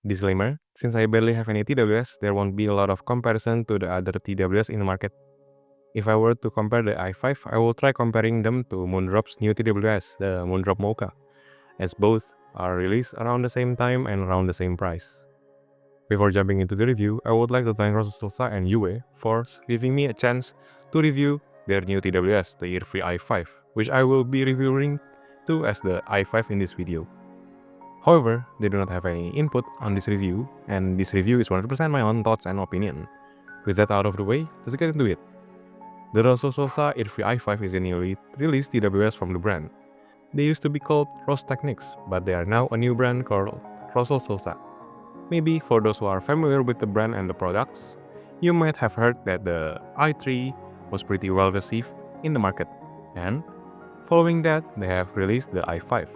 Disclaimer, since I barely have any TWS, there won't be a lot of comparison to the other TWS in the market. If I were to compare the i5, I will try comparing them to Moondrop's new TWS, the Moondrop Mocha, as both are released around the same time and around the same price. Before jumping into the review, I would like to thank Roseselsa and Yue for giving me a chance to review their new TWS, the Earfree i5, which I will be reviewing too as the i5 in this video. However, they do not have any input on this review, and this review is 100% my own thoughts and opinion. With that out of the way, let's get into it. The Roseselsa Earfree i5 is a newly released TWS from the brand. They used to be called Rose Technics, but they are now a new brand called Roseselsa. Maybe for those who are familiar with the brand and the products, you might have heard that the i3 was pretty well received in the market, and following that, they have released the i5.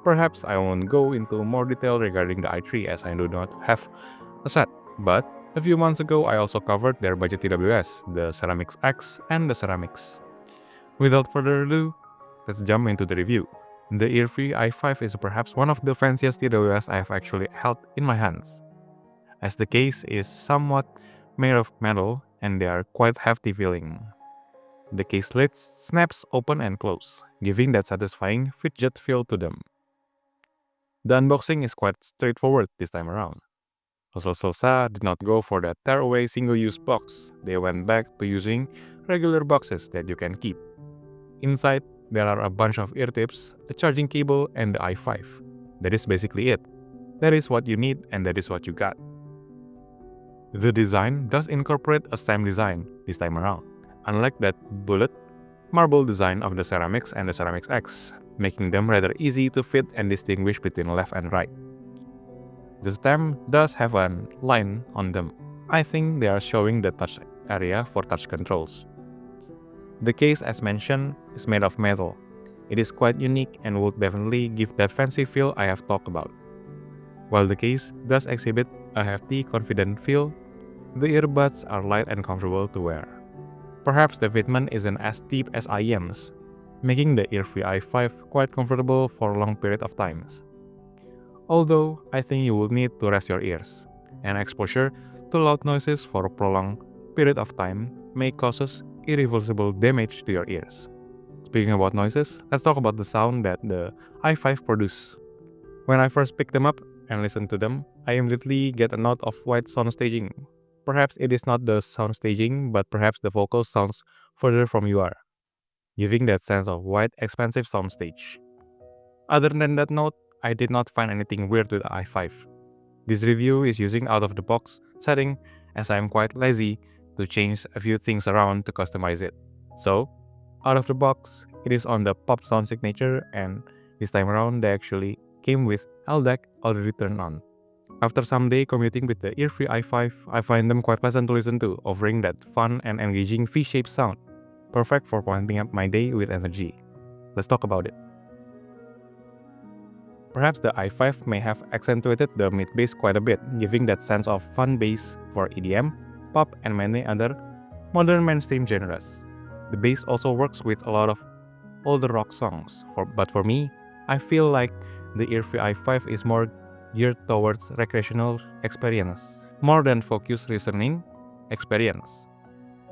Perhaps I won't go into more detail regarding the i3 as I do not have a set, but a few months ago I also covered their budget TWS, the CeramicsX and the Ceramics. Without further ado, let's jump into the review. The Earfree i5 is perhaps one of the fanciest TWS I have actually held in my hands, as the case is somewhat made of metal and they are quite hefty feeling. The case lids snaps open and close, giving that satisfying fidget feel to them. The unboxing is quite straightforward this time around. Roseselsa did not go for that tear-away single-use box. They went back to using regular boxes that you can keep. Inside, there are a bunch of ear tips, a charging cable, and the i5. That is basically it. That is what you need and that is what you got. The design does incorporate a stem design this time around, unlike that bullet marble design of the Ceramics and the CeramicsX, making them rather easy to fit and distinguish between left and right. The stem does have a line on them. I think they are showing the touch area for touch controls. The case, as mentioned, is made of metal. It is quite unique and would definitely give that fancy feel I have talked about. While the case does exhibit a hefty, confident feel, the earbuds are light and comfortable to wear. Perhaps the fitment isn't as deep as IEM's, making the Earfree i5 quite comfortable for a long period of times. Although, I think you will need to rest your ears, and exposure to loud noises for a prolonged period of time may cause irreversible damage to your ears. Speaking about noises, let's talk about the sound that the i5 produces. When I first picked them up and listened to them, I immediately get a note of white sound staging. Perhaps it is not the sound staging, but perhaps the vocal sounds further from you are, giving that sense of wide, expansive soundstage. Other than that note, I did not find anything weird with the i5. This review is using out-of-the-box setting as I am quite lazy to change a few things around to customize it. So, out of the box, it is on the pop sound signature, and this time around they actually came with LDAC already turned on. After some day commuting with the Earfree i5, I find them quite pleasant to listen to, offering that fun and engaging V-shaped sound, perfect for winding up my day with energy. Let's talk about it. Perhaps the i5 may have accentuated the mid-bass quite a bit, giving that sense of fun bass for EDM, pop, and many other modern mainstream genres. The bass also works with a lot of older rock songs, but for me, I feel like the Earfree i5 is more geared towards recreational experience, more than focused listening experience.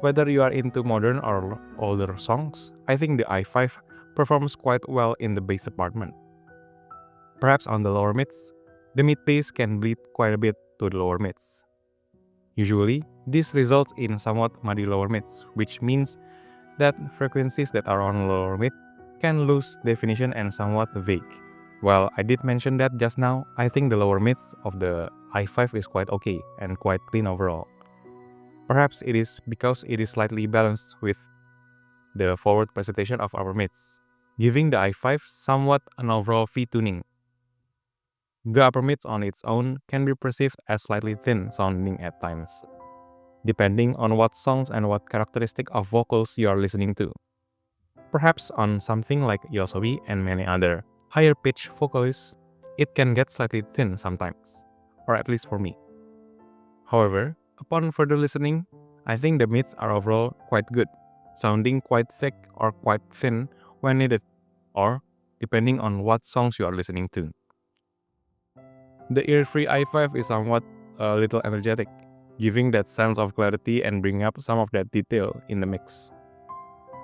Whether you are into modern or older songs, I think the i5 performs quite well in the bass department. Perhaps on the lower mids, the mid bass can bleed quite a bit to the lower mids. Usually, this results in somewhat muddy lower mids, which means that frequencies that are on lower mid can lose definition and somewhat vague. While I did mention that just now, I think the lower mids of the i5 is quite okay and quite clean overall. Perhaps it is because it is slightly balanced with the forward presentation of upper mids, giving the i5 somewhat an overall V tuning. The upper mids on its own can be perceived as slightly thin sounding at times, depending on what songs and what characteristic of vocals you are listening to. Perhaps on something like Yoasobi and many other higher pitched vocalists, it can get slightly thin sometimes, or at least for me. However, upon further listening, I think the mids are overall quite good, sounding quite thick or quite thin when needed, or depending on what songs you are listening to. The Earfree i5 is somewhat a little energetic, giving that sense of clarity and bringing up some of that detail in the mix.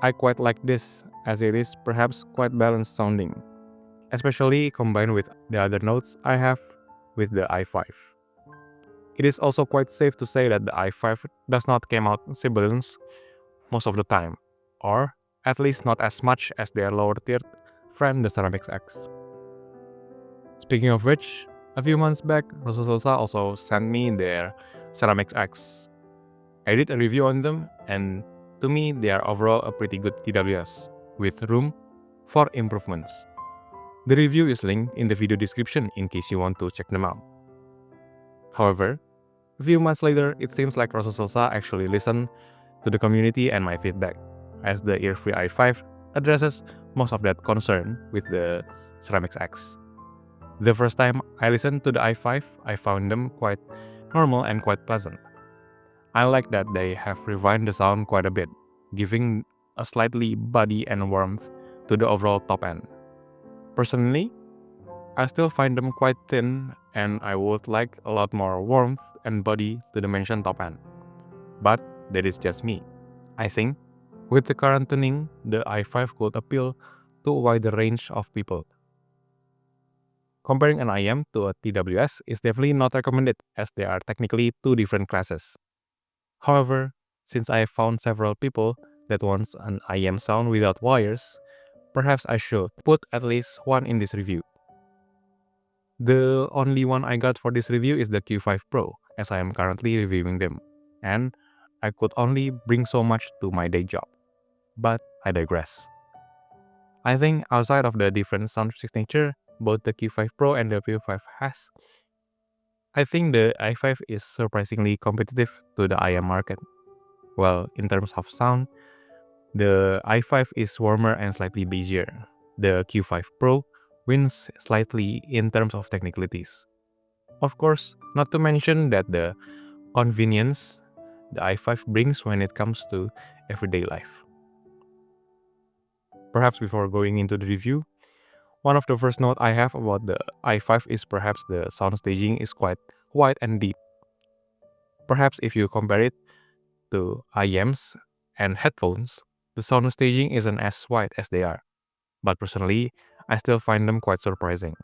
I quite like this, as it is perhaps quite balanced sounding, especially combined with the other notes I have with the i5. It is also quite safe to say that the i5 does not come out sibilance most of the time, or at least not as much as their lower tier friend the CeramicsX. Speaking of which, a few months back, Roseselsa also sent me their CeramicsX. I did a review on them, and to me they are overall a pretty good TWS, with room for improvements. The review is linked in the video description in case you want to check them out. However, a few months later, it seems like Roseselsa actually listened to the community and my feedback, as the Earfree i5 addresses most of that concern with the CeramicsX. The first time I listened to the i5, I found them quite normal and quite pleasant. I like that they have refined the sound quite a bit, giving a slightly body and warmth to the overall top end. Personally, I still find them quite thin, and I would like a lot more warmth and body to the mentioned top end. But that is just me. I think with the current tuning, the i5 could appeal to a wider range of people. Comparing an IM to a TWS is definitely not recommended, as they are technically two different classes. However, since I have found several people that wants an IM sound without wires, perhaps I should put at least one in this review. The only one I got for this review is the Q5 Pro, as I am currently reviewing them, and I could only bring so much to my day job. But I digress. I think outside of the different sound signature both the Q5 Pro and the Q5 has, I think the i5 is surprisingly competitive to the IM market. Well, in terms of sound, the i5 is warmer and slightly bassier. The Q5 Pro wins slightly in terms of technicalities. Of course, not to mention that the convenience the i5 brings when it comes to everyday life. Perhaps before going into the review, one of the first note I have about the i5 is perhaps the sound staging is quite wide and deep. Perhaps if you compare it to IMs and headphones, the sound staging isn't as wide as they are. But personally, I still find them quite surprising.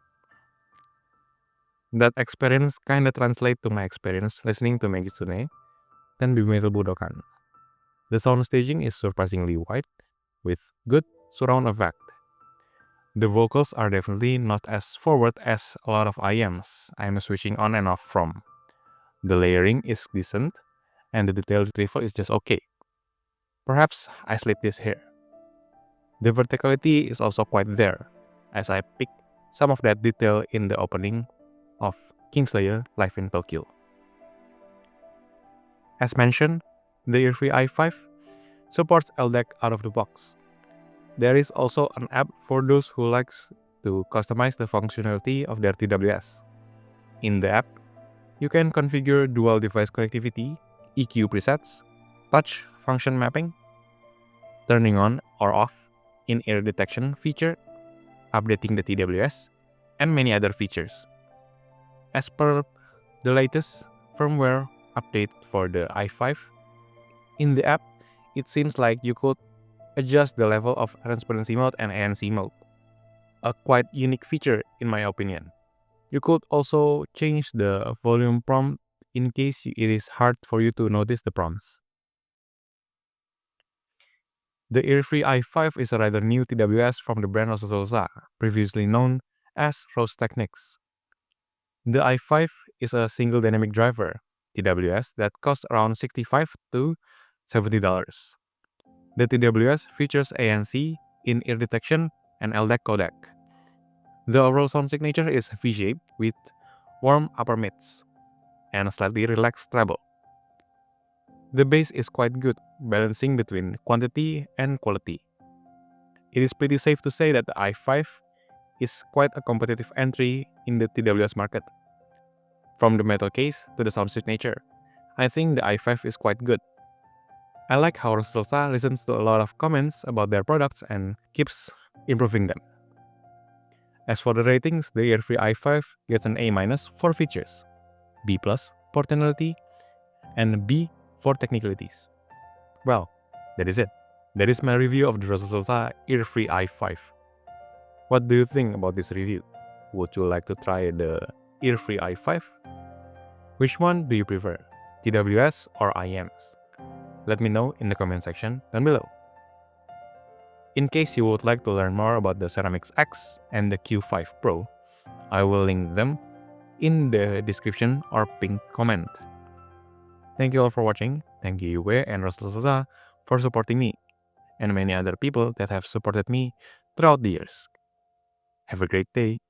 That experience kinda translates to my experience listening to Megitsune and Babymetal Budokan. The sound staging is surprisingly wide, with good surround effect. The vocals are definitely not as forward as a lot of IMs I'm switching on and off from. The layering is decent, and the detail retrieval is just okay. Perhaps I slip this here. The verticality is also quite there, as I pick some of that detail in the opening of Kingslayer Live in Tokyo. As mentioned, the Earfree i5 supports LDAC out of the box. There is also an app for those who likes to customize the functionality of their TWS. In the app, you can configure dual device connectivity, EQ presets, touch function mapping, turning on or off in-ear detection feature, updating the TWS, and many other features. As per the latest firmware update for the i5, in the app, it seems like you could adjust the level of transparency mode and ANC mode, a quite unique feature in my opinion. You could also change the volume prompt in case it is hard for you to notice the prompts. The Earfree i5 is a rather new TWS from the brand Roseselsa, previously known as Roseselsa. The i5 is a single dynamic driver TWS that costs around $65 to $70. The TWS features ANC, in-ear detection, and LDAC codec. The overall sound signature is V-shaped with warm upper mids and a slightly relaxed treble. The bass is quite good, balancing between quantity and quality. It is pretty safe to say that the i5 is quite a competitive entry in the TWS market. From the metal case to the sound signature, I think the i5 is quite good. I like how Roseselsa listens to a lot of comments about their products and keeps improving them. As for the ratings, the Earfree i5 gets an A- for features, B+ for tonality, and B for technicalities. Well, that is it. That is my review of the Roseselsa Earfree i5. What do you think about this review? Would you like to try the Earfree i5? Which one do you prefer, TWS or IMs? Let me know in the comment section down below. In case you would like to learn more about the CeramicsX and the Q5 Pro, I will link them in the description or pinned comment. Thank you all for watching. Thank you Yue and Roseselsa for supporting me, and many other people that have supported me throughout the years. Have a great day.